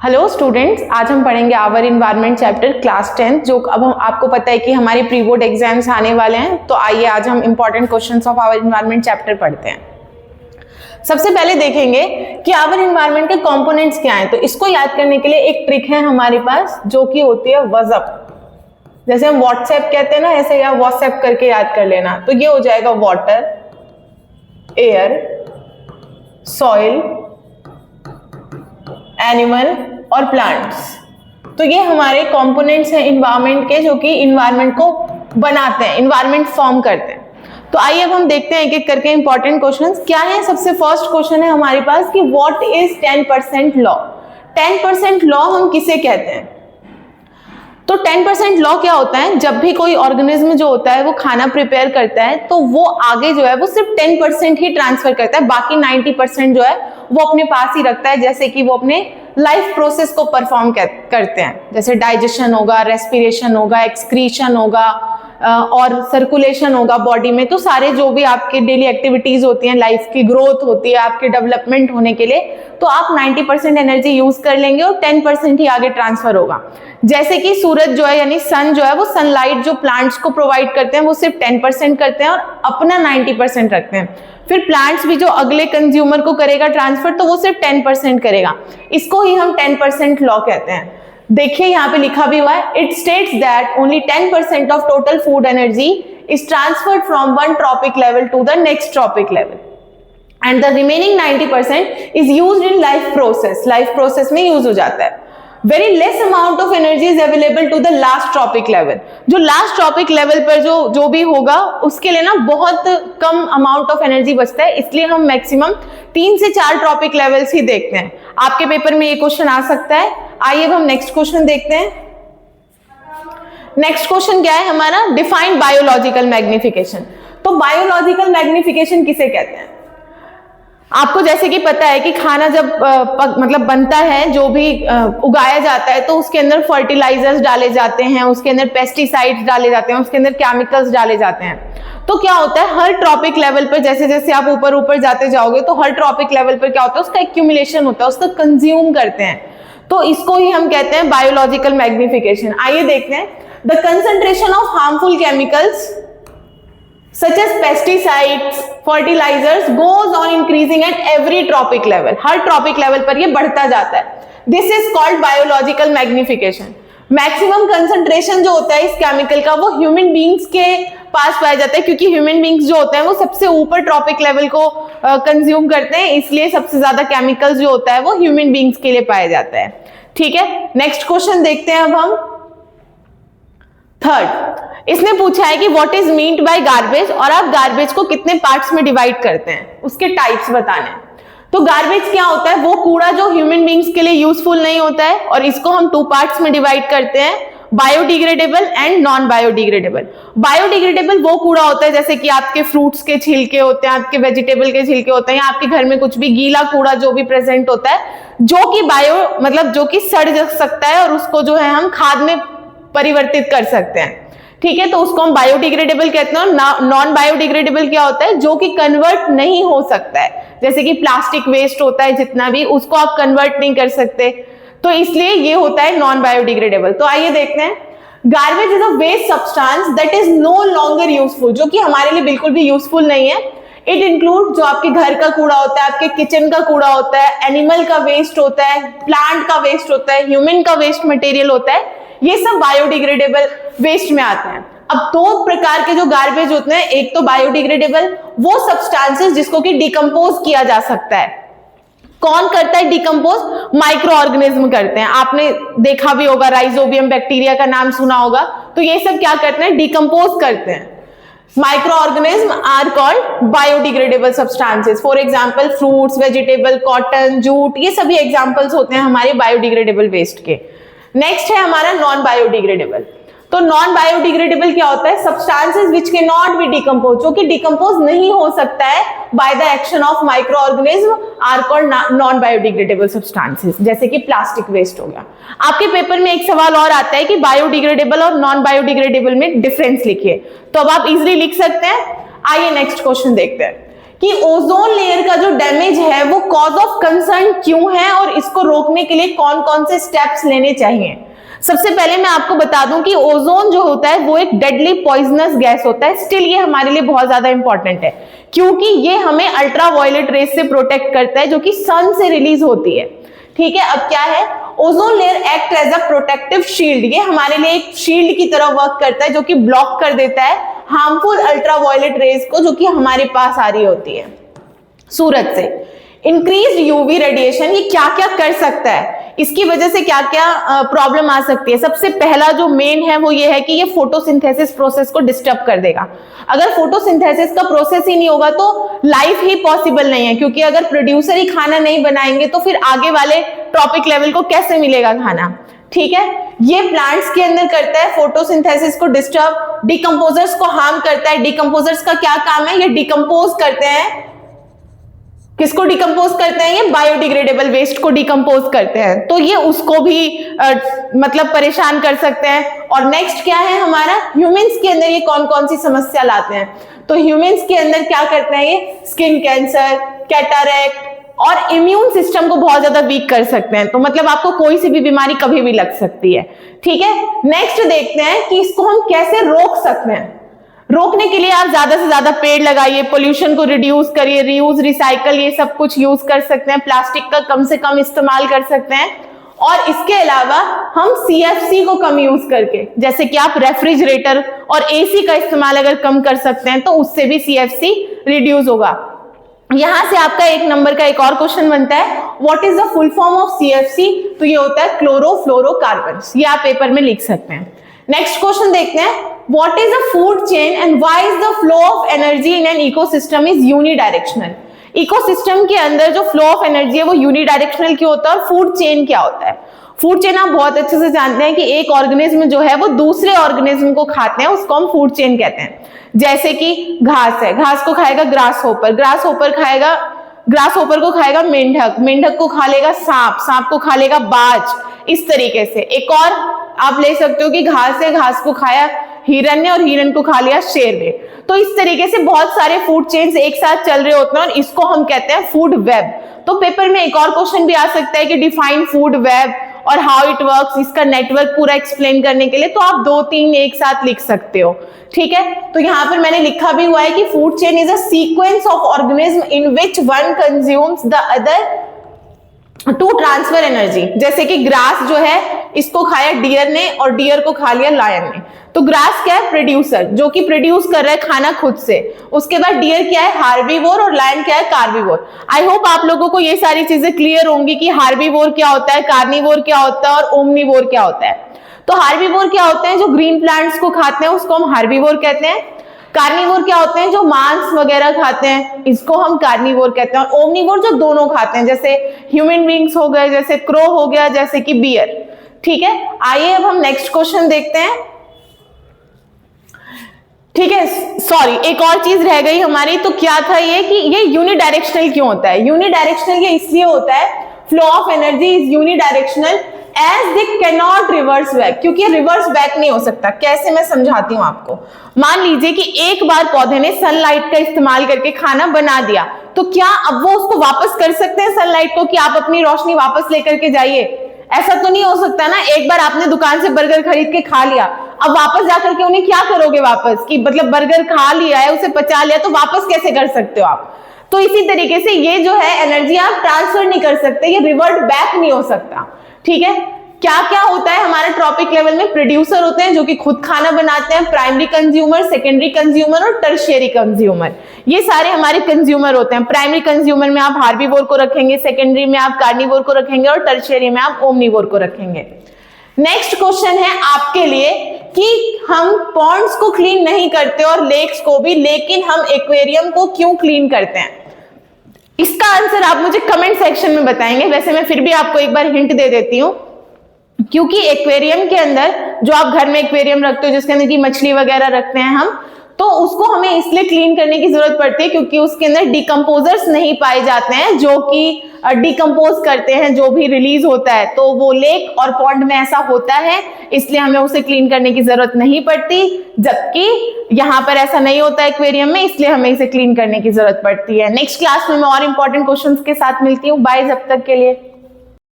Hello students, आज हम पढ़ेंगे आवर इन्वायरमेंट चैप्टर क्लास 10 जो अब आपको पता है कि हमारे प्री बोर्ड एग्जाम्स आने वाले हैं। तो आइए आज हम important questions of our environment chapter पढ़ते हैं। सबसे पहले देखेंगे कि आवर इन्वायरमेंट के कंपोनेंट्स क्या हैं। तो इसको याद करने के लिए एक ट्रिक है हमारे पास जो कि होती है WhatsApp। जैसे हम व्हाट्सएप कहते हैं ना, ऐसे या व्हाट्सएप करके याद कर लेना। तो ये हो जाएगा वाटर, एयर, सॉइल, एनिमल और प्लांट्स। तो ये हमारे कंपोनेंट्स हैं इन्वायरमेंट के, जो कि इन्वायरमेंट को बनाते हैं, इन्वायरमेंट फॉर्म करते हैं। तो आइए अब हम देखते हैं एक एक करके इंपॉर्टेंट क्वेश्चंस क्या है। सबसे फर्स्ट क्वेश्चन है हमारे पास कि व्हाट इज 10% लॉ। 10% लॉ हम किसे कहते हैं? तो 10% लॉ क्या होता है? जब भी कोई ऑर्गेनिज्म जो होता है वो खाना प्रिपेयर करता है तो वो आगे जो है वो सिर्फ 10% ही ट्रांसफर करता है, बाकी 90% जो है वो अपने पास ही रखता है। जैसे कि वो अपने लाइफ प्रोसेस को परफॉर्म करते हैं, जैसे डाइजेशन होगा, रेस्पिरेशन होगा, एक्सक्रीशन होगा और सर्कुलेशन होगा बॉडी में। तो सारे जो भी आपके डेली एक्टिविटीज होती हैं, लाइफ की ग्रोथ होती है आपके डेवलपमेंट होने के लिए, तो आप 90% एनर्जी यूज कर लेंगे और 10% ही आगे ट्रांसफर होगा। जैसे कि सूरज जो है यानी सन जो है वो सनलाइट जो प्लांट्स को प्रोवाइड करते हैं वो सिर्फ 10% करते हैं और अपना 90% रखते हैं। फिर प्लांट्स भी जो अगले कंज्यूमर को करेगा ट्रांसफर तो वो सिर्फ 10% करेगा। इसको ही हम 10% लॉ कहते हैं। देखिए यहाँ पे लिखा भी हुआ है, it states that only 10% of total food energy is transferred from one trophic level to the next trophic level and the remaining 90% is used in life process. Life process में यूज हो जाता है। Very less amount of energy is available to the last trophic level. जो last trophic level पर जो भी होगा उसके लिए ना बहुत कम अमाउंट ऑफ एनर्जी बचता है, इसलिए हम मैक्सिमम 3 से 4 ट्रॉपिक लेवल्स ही देखते हैं। आपके पेपर में ये क्वेश्चन आ सकता है। आइए अब हम नेक्स्ट क्वेश्चन देखते हैं। नेक्स्ट क्वेश्चन क्या है हमारा? Define biological magnification. तो बायोलॉजिकल मैग्निफिकेशन किसे कहते हैं? आपको जैसे कि पता है कि खाना जब मतलब बनता है, जो भी उगाया जाता है, तो उसके अंदर फर्टिलाइजर्स डाले जाते हैं, उसके अंदर पेस्टिसाइड्स डाले जाते हैं, उसके अंदर केमिकल्स डाले जाते हैं। तो क्या होता है, हर ट्रॉपिक लेवल पर जैसे जैसे आप ऊपर ऊपर जाते जाओगे तो हर ट्रॉपिक लेवल पर क्या होता है, उसका एक्यूमुलेशन होता है, उसका कंज्यूम करते हैं। तो इसको ही हम कहते हैं बायोलॉजिकल मैग्निफिकेशन। आइए देखते हैं। The concentration of harmful chemicals such as pesticides, fertilizers goes on increasing at every tropic level. Her tropic level पर ये बढ़ता जाता है। This is called biological magnification. Maximum concentration जो होता है इस केमिकल का वो ह्यूमन बींग्स के पास पाया जाता है, क्योंकि ह्यूमन बींग्स जो होते हैं वो सबसे ऊपर ट्रॉपिक लेवल को कंज्यूम करते हैं, इसलिए सबसे ज्यादा केमिकल्स जो होता है वो ह्यूमन बींग्स के लिए पाया जाता है। ठीक है, नेक्स्ट क्वेश्चन देखते हैं अब हम। थर्ड, इसने पूछा है कि what is meant by garbage और आप गार्बेज को कितने पार्ट्स में डिवाइड करते हैं, उसके टाइप्स बताने। तो गार्बेज क्या होता है? वो कूड़ा जो ह्यूमन बींग्स के लिए यूजफुल नहीं होता है, और इसको हम 2 पार्ट्स में डिवाइड करते हैं, biodegradable and non biodegradable. Biodegradable वो कूड़ा होता है जैसे कि आपके फ्रूट्स के छिलके होते हैं, आपके वेजिटेबल के छिलके होते हैं, या आपके घर में कुछ भी गीला कूड़ा जो भी प्रेजेंट होता है, जो कि जो कि सड़ सकता है और उसको जो है हम खाद में परिवर्तित कर सकते हैं। ठीक है, तो उसको हम बायोडिग्रेडेबल कहते हैं। नॉन बायोडिग्रेडेबल क्या होता है? जो कि कन्वर्ट नहीं हो सकता है, जैसे कि प्लास्टिक वेस्ट होता है जितना भी, उसको आप कन्वर्ट नहीं कर सकते, तो इसलिए ये होता है नॉन बायोडिग्रेडेबल। तो आइए देखते हैं। Garbage is a waste substance that is no longer useful, जो कि हमारे लिए बिल्कुल भी यूजफुल नहीं है। इट इंक्लूड जो आपके घर का कूड़ा होता है, आपके किचन का कूड़ा होता है, एनिमल का वेस्ट होता है, प्लांट का वेस्ट होता है, ह्यूमन का वेस्ट मटेरियल होता है, ये सब बायोडिग्रेडेबल वेस्ट में आते हैं। अब 2 प्रकार के जो गार्बेज होते हैं, एक तो बायोडिग्रेडेबल, वो सब्सटेंसेस जिसको कि डिकम्पोज किया जा सकता है। कौन करता है डिकम्पोज? माइक्रो ऑर्गेनिज्म करते हैं। आपने देखा भी होगा, राइजोबियम बैक्टीरिया का नाम सुना होगा। तो ये सब क्या करते हैं? डिकम्पोज करते हैं। Micro organism are called biodegradable substances. For example fruits, vegetable, cotton, jute, ये सभी एग्जाम्पल्स होते हैं हमारे बायोडिग्रेडेबल वेस्ट के। नेक्स्ट है हमारा नॉन बायोडिग्रेडेबल। तो नॉन बायोडिग्रेडेबल क्या होता है? Substances which can not be decompose, जो कि डिकम्पोज नहीं हो सकता है by the action of micro organism, are called non biodegradable substances. जैसे कि प्लास्टिक वेस्ट हो गया। आपके पेपर में एक सवाल और आता है कि बायोडिग्रेडेबल और नॉन बायोडिग्रेडेबल में डिफरेंस लिखिए, तो अब आप इजिली लिख सकते हैं। आइए नेक्स्ट क्वेश्चन देखते हैं कि ओजोन लेयर का जो डैमेज है वो कॉज ऑफ कंसर्न क्यों है और इसको रोकने के लिए कौन कौन से स्टेप्स लेने चाहिए। सबसे पहले मैं आपको बता दूं कि ओजोन जो होता है वो एक डेडली पॉइजनस गैस होता है। स्टिल ये हमारे लिए बहुत ज्यादा इंपॉर्टेंट है क्योंकि ये हमें अल्ट्रावायलेट रेस से प्रोटेक्ट करता है जो कि सन से रिलीज होती है। ठीक है, अब क्या है, ozone layer act as a protective shield. ये हमारे लिए एक शील्ड की तरह वर्क करता है जो कि ब्लॉक कर देता है हार्मफुल अल्ट्रावायलेट रेस को जो कि हमारे पास आ रही होती है सूरज से। इंक्रीज्ड यूवी रेडिएशन ये क्या क्या कर सकता है, इसकी वजह से क्या क्या प्रॉब्लम आ सकती है। सबसे पहला जो मेन है वो ये है कि ये फोटोसिंथेसिस प्रोसेस को डिस्टर्ब कर देगा। अगर फोटोसिंथेसिस का प्रोसेस ही नहीं होगा तो लाइफ ही पॉसिबल नहीं है, क्योंकि अगर प्रोड्यूसर ही खाना नहीं बनाएंगे तो फिर आगे वाले ट्रॉपिक लेवल को कैसे मिलेगा खाना। ठीक है, ये प्लांट्स के अंदर करता है फोटोसिंथेसिस को डिस्टर्ब, डिकम्पोजर्स को हार्म करता है। डिकम्पोजर्स का क्या काम है, ये डिकम्पोज करते हैं, किसको डिकम्पोज करते हैं, ये बायोडिग्रेडेबल वेस्ट को डिकम्पोज करते हैं, तो ये उसको भी मतलब परेशान कर सकते हैं। और नेक्स्ट क्या है हमारा, ह्यूमंस के अंदर ये कौन कौन सी समस्या लाते हैं, तो ह्यूमंस के अंदर क्या करते हैं, ये स्किन कैंसर, कैटरैक्ट और इम्यून सिस्टम को बहुत ज्यादा वीक कर सकते हैं। तो मतलब आपको कोई सी भी बीमारी कभी भी लग सकती है। ठीक है, नेक्स्ट देखते हैं कि इसको हम कैसे रोक सकते हैं। रोकने के लिए आप ज्यादा से ज्यादा पेड़ लगाइए, पोल्यूशन को रिड्यूस करिए, रीयूज रिसाइकल ये सब कुछ यूज कर सकते हैं, प्लास्टिक का कम से कम इस्तेमाल कर सकते हैं। और इसके अलावा हम CFC को कम यूज करके, जैसे कि आप रेफ्रिजरेटर और AC का इस्तेमाल अगर कम कर सकते हैं तो उससे भी CFC रिड्यूस होगा। यहां से आपका 1 नंबर का एक और क्वेश्चन बनता है, what is the full form of CFC, तो ये होता है क्लोरोफ्लोरोकार्बन्स, ये आप पेपर में लिख सकते हैं। नेक्स्ट क्वेश्चन देखते हैं, what is a food chain and why is the flow of energy in an ecosystem is unidirectional. Ecosystem के अंदर जो फ्लो ऑफ एनर्जी है वो यूनिडायरेक्शनल क्यों होता है और फूड चेन क्या होता है। फूड चेन आप बहुत अच्छे से जानते हैं कि एक ऑर्गेनिज्म जो है वो दूसरे ऑर्गेनिज्म को खाते हैं, उसको हम फूड चेन कहते हैं। जैसे कि घास है, घास को खाएगा ग्रास होपर, ग्रास होपर को खाएगा मेंढक, मेंढक को खा लेगा सांप, सांप को खा लेगा बाज। इस तरीके से एक और आप ले सकते हो कि घास है, घास को खाया हिरन ने और हिरन को खा लिया शेर ने। तो इस तरीके से बहुत सारे फूड चेन्स एक साथ चल रहे होते हैं और इसको हम कहते हैं फूड वेब। तो पेपर में एक और क्वेश्चन भी आ सकता है कि डिफाइन फूड वेब और हाउ इट वर्क्स, इसका नेटवर्क पूरा एक्सप्लेन करने के लिए तो आप 2-3 एक साथ लिख सकते हो। ठीक है, तो यहाँ पर मैंने लिखा भी हुआ है कि food chain is a sequence of organism in which one consumes the other to transfer energy. जैसे कि ग्रास जो है इसको खाया डियर ने और डियर को खा लिया लायन ने। तो ग्रास क्या है, प्रोड्यूसर, जो कि प्रोड्यूस कर रहा है खाना खुद से। उसके बाद डियर क्या है, हार्बीवोर, और लायन क्या है, कार्बीवोर। आई होप आप लोगों को ये सारी चीजें क्लियर होंगी कि हार्बीवोर क्या होता है, कार्निवोर क्या होता है और ओमनीवोर क्या होता है। तो हार्बीवोर क्या होते हैं, जो ग्रीन प्लांट्स को खाते हैं उसको हम हार्बीवोर कहते हैं। कार्निवोर क्या होते हैं, जो मांस वगैरह खाते हैं, इसको हम कार्निवोर कहते हैं। और ओमनीवोर जो दोनों खाते हैं, जैसे ह्यूमन बींग्स हो गए, जैसे क्रो हो गया, जैसे कि बियर। ठीक है, आइए अब हम नेक्स्ट क्वेश्चन देखते हैं। ठीक है, सॉरी एक और चीज रह गई हमारी, तो क्या था ये कि ये यूनिडायरेक्शनल क्यों होता है। यूनिडायरेक्शनल ये इसलिए होता है, flow of energy is unidirectional as they can not reverse back, क्योंकि रिवर्स बैक नहीं हो सकता। कैसे, मैं समझाती हूँ आपको। मान लीजिए कि एक बार पौधे ने सनलाइट का इस्तेमाल करके खाना बना दिया, तो क्या अब वो उसको वापस कर सकते हैं सनलाइट को कि आप अपनी रोशनी वापस लेकर के जाइए? ऐसा तो नहीं हो सकता ना। एक बार आपने दुकान से बर्गर खरीद के खा लिया, अब वापस जाकर के उन्हें क्या करोगे वापस, कि मतलब बर्गर खा लिया है, उसे पचा लिया, तो वापस कैसे कर सकते हो आप। तो इसी तरीके से ये जो है एनर्जी आप ट्रांसफर नहीं कर सकते, ये रिवर्ट बैक नहीं हो सकता। ठीक है, क्या क्या होता है हमारे ट्रॉपिक लेवल में, प्रोड्यूसर होते हैं जो कि खुद खाना बनाते हैं, प्राइमरी कंज्यूमर, सेकेंडरी कंज्यूमर और टर्शियरी कंज्यूमर, ये सारे हमारे कंज्यूमर होते हैं। प्राइमरी कंज्यूमर में आप हार्बीवोर को रखेंगे, सेकेंडरी में आप कार्निवोर को रखेंगे और टर्शियरी में आप ओमनीवोर को रखेंगे। नेक्स्ट क्वेश्चन है आपके लिए कि हम पॉन्ड्स को क्लीन नहीं करते और लेक्स को भी, लेकिन हम एक्वेरियम को क्यों क्लीन करते हैं। इसका आंसर आप मुझे कमेंट सेक्शन में बताएंगे। वैसे मैं फिर भी आपको एक बार हिंट दे देती हूँ, क्योंकि एक्वेरियम के अंदर, जो आप घर में एक्वेरियम रखते हो जिसके अंदर की मछली वगैरह रखते हैं हम, तो उसको हमें इसलिए क्लीन करने की जरूरत पड़ती है क्योंकि उसके अंदर डिकम्पोजर्स नहीं पाए जाते हैं जो कि डिकम्पोज करते हैं जो भी रिलीज होता है। तो वो लेक और पॉन्ड में ऐसा होता है, इसलिए हमें उसे क्लीन करने की जरूरत नहीं पड़ती, जबकि यहाँ पर ऐसा नहीं होता है एक्वेरियम में, इसलिए हमें इसे क्लीन करने की जरूरत पड़ती है। नेक्स्ट क्लास में मैं और इंपॉर्टेंट क्वेश्चंस के साथ मिलती हूँ। बाय जब तक के लिए।